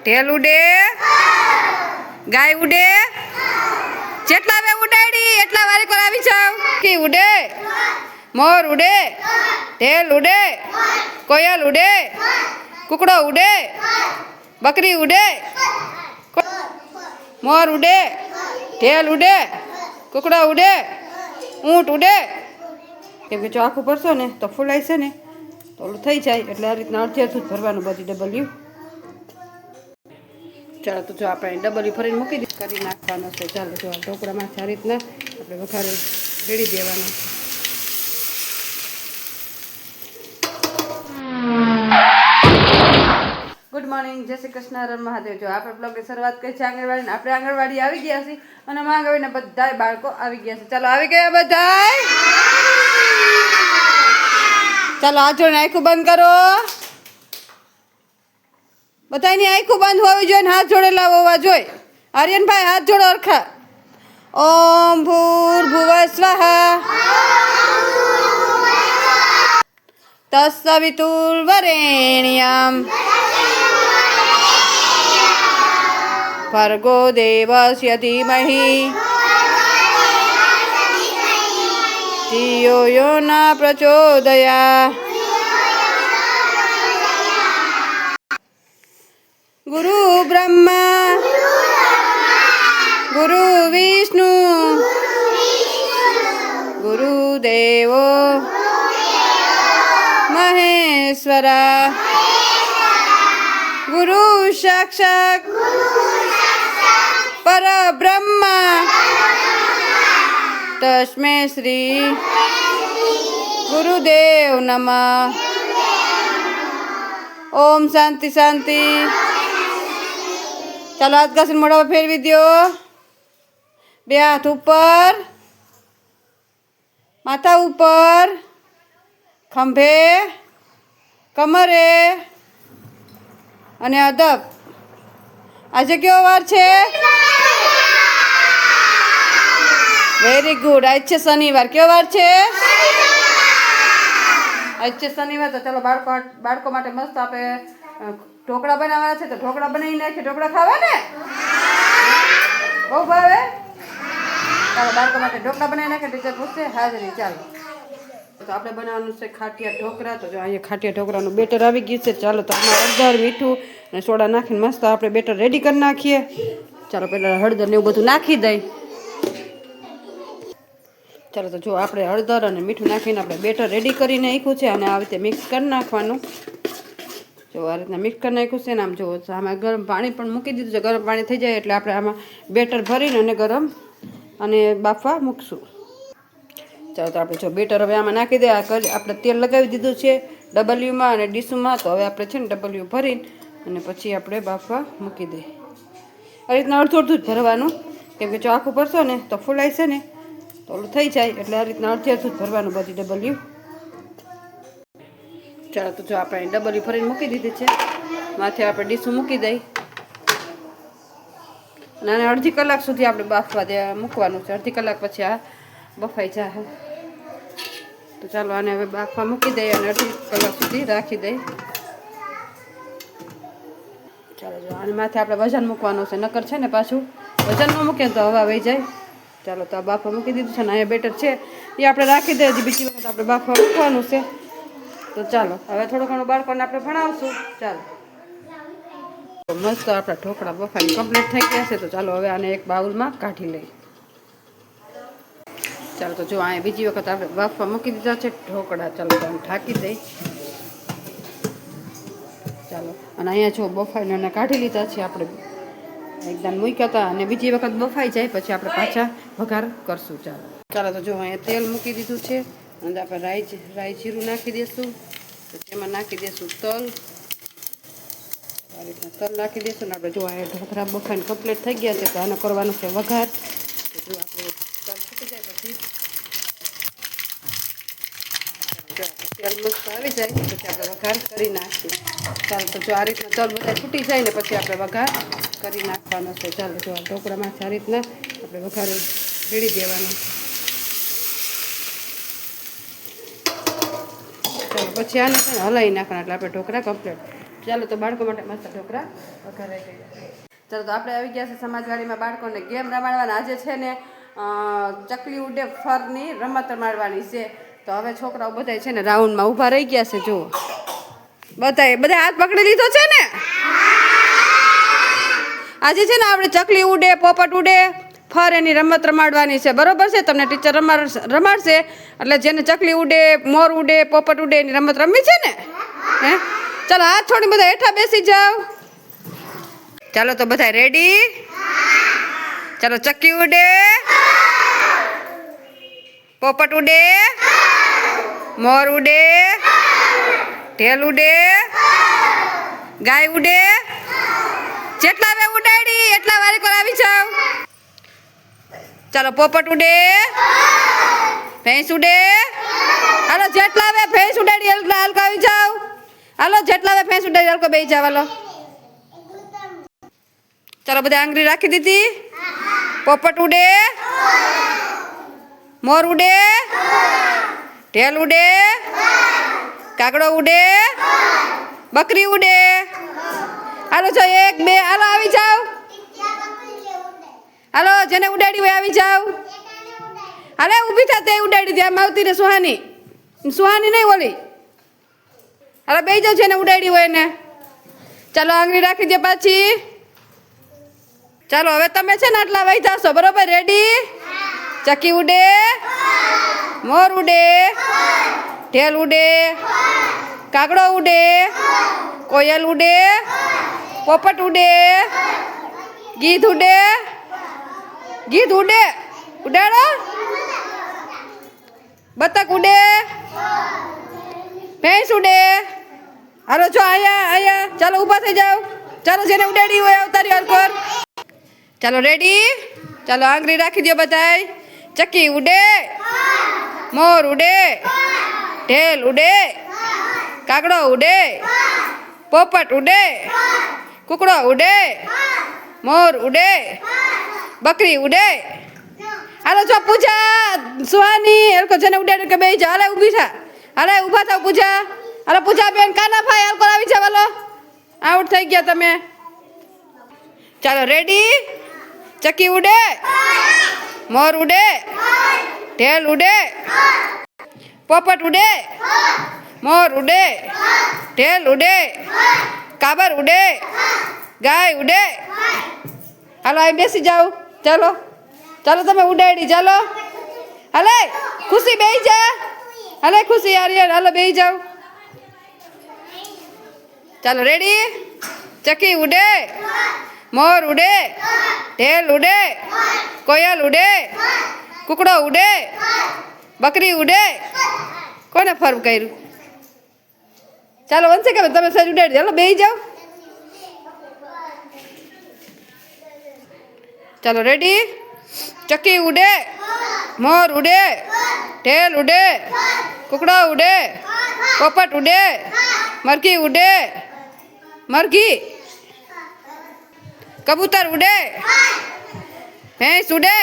ઢેલ ઉડે ગાય ઉડે જેટલા વે ઉડાડી એટલા વારી કોર આવી જાવ કી ઉડે મોર ઉડે ઢેલ ઉડે કોયલ ઉડે કુકડો ઉડે બકરી ઉડે મોર ઉડે ઢેલ ઉડે કુકડો ઉડે ઊંટ ઉડે કેમ કે જો આખું ભરશો ને તો ફૂલાય છે ને તો ઓલું થઈ જાય એટલે આ રીતના અડધી અડધું જ ભરવાનું બધી ડબલ્યુ. ચાલો તો જો આપણે ડબલ્યુ ફરીને મૂકી દઈએ કરી નાખવાનો છે. ચાલો જો ઢોકળામાં આ રીતના આપણે વઘારે રેડી દેવાનું છે. ગુડ મોર્નિંગ, જય શ્રી કૃષ્ણ, હર મહાદેવ. જો આપણે બ્લોગની શરૂઆત કરી છે આંગણવાડી. આપણે આંગણવાડી આવી ગયા છીએ અને આંગણવાડીના બધાય બાળકો આવી ગયા છે. ચાલો આવી ગયા બધાય. ચાલો હાથ જોડીને આંખું બંધ કરો. બધાની આંખું બંધ હોવી જોઈએ, હાથ જોડેલા હોવા જોઈએ. આર્યનભાઈ હાથ જોડો અરખા. ઓમ ભૂર્ભુવઃ સ્વાહા તત્સવિતુર્વરેણ્યં ભર્ગો દેવસ્ય ધીમહિ ધિયો યો ન પ્રચોદયાત્. ગુરુ બ્રહ્મા ગુરુ વિષ્ણુ ગુરુદેવો મહેશ્વરા ગુરુ સાક્ષાત પરબ્રહ્મા તસ્મૈ શ્રી ગુરુદેવ નમઃ. ઓમ શાંતિ શાંતિ. ચાલો હાથ ઘસીને મોઢા ફેરવી દો. બે હાથ ઉપર, માથા ઉપર, ખંભે, કમરે અને અદબ. આજે કયો વાર છે? Very good. આજ છે શનિવાર. કયો વાર છે? આજ છે શનિવાર. તો ચાલો બાળકો માટે મસ્ત આપણે ઢોકળા બનાવવાના છે. તો ઢોકળા બનાવી નાખીએ. ઢોકળા ખાવા ને બહુ ભાવે. ચાલો બાળકો માટે ઢોકળા બનાવી નાખીએ. ટીચર પૂછશે હાજરી. ચાલો તો આપણે બનાવવાનું છે ખાટિયા ઢોકળા. તો જો અહીંયા ખાટિયા ઢોકળાનું બેટર આવી ગયું છે. ચાલો તો આમાં હળદર, મીઠું અને સોડા નાખીને મસ્ત આપણે બેટર રેડી કરી નાખીએ. ચાલો પહેલાં હળદર ને એવું બધું નાખી દઈ. ચાલો તો જો આપણે હળદર અને મીઠું નાખીને આપણે બેટર રેડી કરીને નાખ્યું છે અને આ રીતે મિક્સ કરી નાખવાનું. જો આ રીતના મિક્સ કરી નાખ્યું છે ને આમ જુઓ આમાં ગરમ પાણી પણ મૂકી દીધું છે. ગરમ પાણી થઈ જાય એટલે આપણે આમાં બેટર ભરીને અને ગરમ અને બાફવા મૂકશું. ચાલો તો આપણે જો બેટર હવે આમાં નાખી દે. આપણે તેલ લગાવી દીધું છે ડબલ્યુમાં અને ડીશુમાં. તો હવે આપણે છે ને ડબલ્યુ ભરીને અને પછી આપણે બાફવા મૂકી દઈએ. આ રીતના અડધું અડધું જ ભરવાનું કેમ કે જો આખું ભરશો ને તો ફૂલાય છે ને તો ઓલું થઈ જાય એટલે આ રીતના અડધી અડધું જ ભરવાનું બધી ડબલ્યુ. ચાલો તો જો આપણે ડબલ્યુ ભરીને મૂકી દીધી છે. માથે આપણે ડીશું મૂકી દઈ અને અડધી કલાક સુધી આપણે બાફવા મૂકવાનું છે. અડધી કલાક પછી આ બફાઈ જાય. તો ચાલો આને હવે બાફવા મૂકી દઈએ અને અડધી કલાક સુધી રાખી દઈએ. ચાલો જો આની માથે આપણે વજન મૂકવાનું છે. નકર છે ને પાછું વજન ન મૂકીએ તો હવા વહી જાય. ચાલો તો આ બાફવા મૂકી દીધું છે ને અહીંયા બેટર છે એ આપણે રાખી દઈએ. બીજી વખત આપણે બાફવા મૂકવાનું છે. તો ચાલો હવે થોડું ઘણું બાળકોને આપણે ભણાવશું. ચાલો મસ્ત આપણા ઢોકળા બફાઈને કમ્પ્લીટ થઈ ગયા છે. તો ચાલો હવે આને એક બાઉલમાં કાઢી લઈએ. ચાલો તો જો અહીંયા બીજી વખત આપણે બાફવા મૂકી દીધા છે ઢોકળા. ચાલો તો આને ઢાંકી દઈ. ચાલો અને અહીંયા જો બફાઈને અને કાઢી લીધા છે આપણે. એકદમ મૂક્યા હતા અને બીજી વખત બફાઈ જાય પછી આપણે પાછા વઘાર કરશું. ચાલો તો જો અહીંયા તેલ મૂકી દીધું છે અને આપણે રાઈ જીરું નાખી દઈશું. તો તેમાં નાખી દઈશું તલ. આ રીતના તલ નાખી દઈશું ને આપણે જો અહીંયા ઢોકળા બફાઈને કમ્પ્લીટ થઈ ગયા છે. તો આનો કરવાનો છે વઘાર. તો જો આપણે તલ ફૂટી જાય પછી તેલ મસ્ત આવી જાય પછી આપણે વઘાર કરી નાખીએ. ચાલો તો જો આ રીતના તલ બધા છૂટી જાય ને પછી આપણે વઘાર કરી નાખવાનો છે. ચાલો જો આ ઢોકળામાં આ રીતના આપણે વઘાર રેડી દેવાનું. ચાલો પછી આને છે ને હલાવી નાખવાના એટલે આપણે ઢોકળા કમ્પ્લીટ. ચાલો તો બાળકો માટે મસ્ત ઢોકળા વઘારાઈ ગયા. ચાલો તો આપણે આવી ગયા છે સમાજવાડીમાં બાળકોને ગેમ રમાડવાના. આજે છે ને ચકલી ઉડે ફરની રમત રમાડવાની છે. તો હવે છોકરાઓ બધા છે ને રાઉન્ડમાં ઊભા રહી ગયા છે. જુઓ બધા હાથ પકડી લીધો છે ને. આજે છે ને આપણે ચકલી ઉડે, પોપટ ઉડે, ફર એની રમત રમાડવાની છે. બરોબર છે? તમને ટીચર રમાડશે એટલે જેને ચકલી ઉડે, મોર ઉડે, પોપટ ઉડે એની રમત રમવી છે ને. હે ચાલો હાથ છોડી બધા હેઠા બેસી જાઓ. ચાલો તો બધા રેડી? ચાલો ચક્કી ઉડે, પોપટ ઉડે, મોર ઉડે, ઢેલ ઉડે, ગાય ઉડે. જેટલા વે ઉડાડી એટલા વારી કોલ આવી જાવ. ચાલો પોપટ ઉડે, ભેંસ ઉડે. હાલો જેટલા વે ભેંસ ઉડાડી એટલા હલકો આવી જાવ. હાલો જેટલા વે ભેંસ ઉડાડી હલકો બેસી જાવ. હાલો ચાલો બધા આંગળી રાખી દીધી. પોપટ ઉડે, મોર ઉડે, ઢેલ ઉડે, કાગડો ઉડે, બકરી ઉડે. હાલો જો 1 2 હાલો આવી જાવ. હાલો જેને ઉડાડી હોય આવી જાવ. હાલે ઊભી થા. તે ઉડાડી દે. આમ આવતી રે સુહાની. સુહાની નહીં ઓલી. હાલો બેસી જાવ જેને ઉડાડી હોય ને. ચાલો આંગળી રાખી દે પાછી. ચાલો હવે તમે છે ને આટલા વહી જાશો. બરોબર? રેડી? ચકી ઉડે, મોર ઉડે, ઢેલ ઉડે, કાગડો ઉડે, કોયલ ઉડે, પોપટ ઉડે, ગીધ ઉડે. ગીધ ઉડે. ઉડાડો. બતક ઉડે, ભેંસ ઉડે. હાલો જો અહીંયા. ચાલો ઊભા થઈ જાવ. ચાલો જેને ઉડાડી હોય અવતારી હલકોર. ચાલો રેડી? ચાલો આંગળી રાખી દો બધાય. ચકી ઉડે, મોર ઉડે, ઢેલ ઉડે, કાગડો ઉડે, પોપટ ઉડે, કુકડો ઉડે, મોર ઉડે, બકરી ઉડે. હાલો જો પૂજા, સુહાની હલકો જેને ઉડાડે કે બેસી જા. હાલે ઊભી થા. હાલે ઊભા થાવ પૂજા. હાલો પૂજા બેન, કાના ભાઈ હલકો આવી જાવ. હાલો આઉટ થઈ ગયા તમે. ચાલો રેડી? ચકી ઉડે, મોર ઉડે, ઢેલ ઉડે, પોપટ ઉડે, મોર ઉડે, ઢેલ ઉડે, કાબર ઉડે, ગાય ઉડે. હાલો અહીં બેસી જાઓ. ચાલો ચાલો તમે ઉડાડી. ચાલો હાલે ખુશી બેસી જા. હાલે ખુશી આર્યન. હાલો બેસી જાઓ. ચાલો રેડી? ચકી ઉડે, મોર ઉડે, ઢેલ ઉડે, કોયલ ઉડે, કુકડો ઉડે, બકરી ઉડે. કોને ફર્મ કર્યું? ચાલો વંશે કે તમે સર ઉડાડી. ચાલો બેસી જાઓ. ચાલો રેડી? ચકી ઉડે, મોર ઉડે, ઢેલ ઉડે, કુકડો ઉડે, પોપટ ઉડે, મરઘી ઉડે, મરઘી, કબૂતર ઉડે, ભેંસ ઉડે.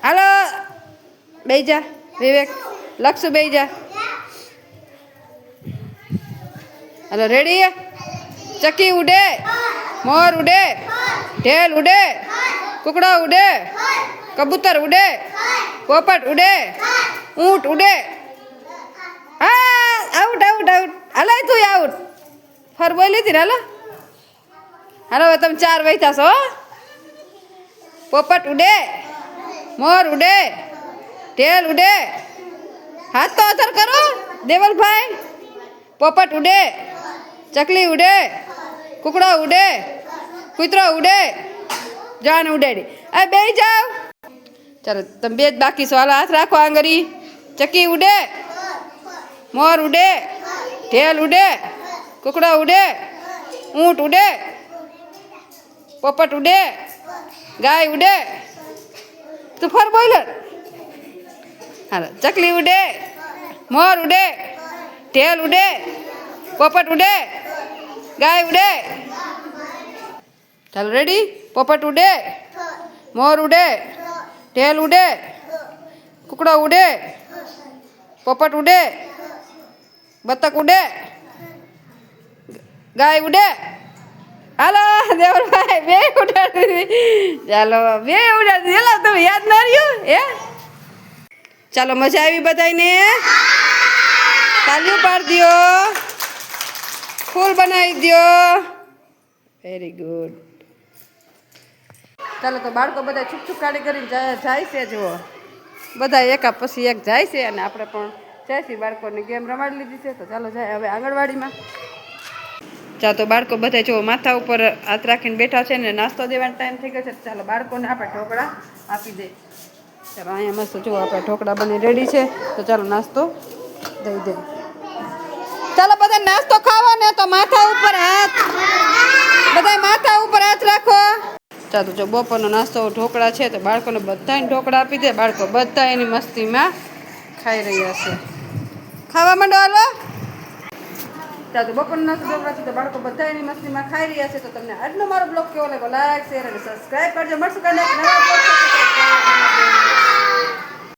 હાલો બેસી જા વિવેક. લક્ષ બેસી જા. હાલો રેડી? ચકી ઉડે, મોર ઉડે, ઢેલ ઉડે, કુકડો ઉડે, કબૂતર ઉડે, પોપટ ઉડે, ઊંટ ઉડે. હા આઉટ આઉટ આઉટ. હાલો તું આઉટ. ફર બોલી હતી ને. હાલો હાલો હવે તમે 4 વહીતા છો. પોપટ ઉડે, મોર ઉડે, ઢેલ ઉડે. હાથ તો અસર કરો દેવલભાઈ. પોપટ ઉડે, ચકલી ઉડે, કુકડો ઉડે, કૂતરો ઉડે. જાન ઉડાડી. આ બેસી જાવ. ચાલો તમે બે જ બાકી છો. હાલો હાથ રાખો આંગળી. ચકી ઉડે, મોર ઉડે, ઢેલ ઉડે, કુકડો ઉડે, ઊંટ ઉડે, પોપટ ઉડે, ગાય ઉડે. તું ફર બોઈલર. હાલો ચકલી ઉડે, મોર ઉડે, ઢેલ ઉડે, પોપટ ઉડે, ગાય ઉડે. ચાલો રેડી? પોપટ ઉડે, મોર ઉડે, ઢેલ ઉડે, કુકડો ઉડે, પોપટ ઉડે, બતક ઉડે, ગાય ઉડે. હાલો દેવરભાઈ બે ઉડાડી. ચાલો બે ઉડાડી. ચાલો તમે યાદ ના રહ્યું હે. ચાલો મજા આવી બધાને. તાલીઓ પાડી દો. ફૂલ બનાવી દો. Very good. ચાલો તો બાળકો બધા છૂક છૂક કાઢી કરીને જાય છે. જુઓ બધા એકા પછી એક જાય છે અને આપણે પણ જાય છે. બાળકોને ગેમ રમાડી લીધી છે તો ચાલો જાય હવે આંગણવાડીમાં. ચાલો તો બાળકો બધા જો માથા ઉપર હાથ રાખીને બેઠા છે ને નાસ્તો દેવાનો ટાઈમ થઈ ગયો છે. ચાલો બાળકોને આપણે ઢોકળા આપી દઈએ. ચાલો અહીંયા મસ્ત જુઓ આપણે ઢોકળા બની રેડી છે તો ચાલો નાસ્તો દઈ દઈએ. ચાલો બધા નાસ્તો ખાવો ને તો માથા ઉપર હાથ, બધા માથા ઉપર હાથ રાખો. ચાલો જો બપોરનો નાસ્તો ઢોકળા છે તો બાળકોને બધાને ઢોકળા આપી દે. બાળકો બધા એની મસ્તીમાં ખાઈ રહ્યા છે. ખાવા માંડો હાલો. ચાલો બપોરનો નાસ્તો ઢોકળા છે તો બાળકો બધા એની મસ્તીમાં ખાઈ રહ્યા છે. તો તમને આજનો મારો બ્લોગ કેવો લાગ્યો લાઈક શેર અને સબસ્ક્રાઈબ કરજો. મળશું કાલે નવા બ્લોગ સાથે.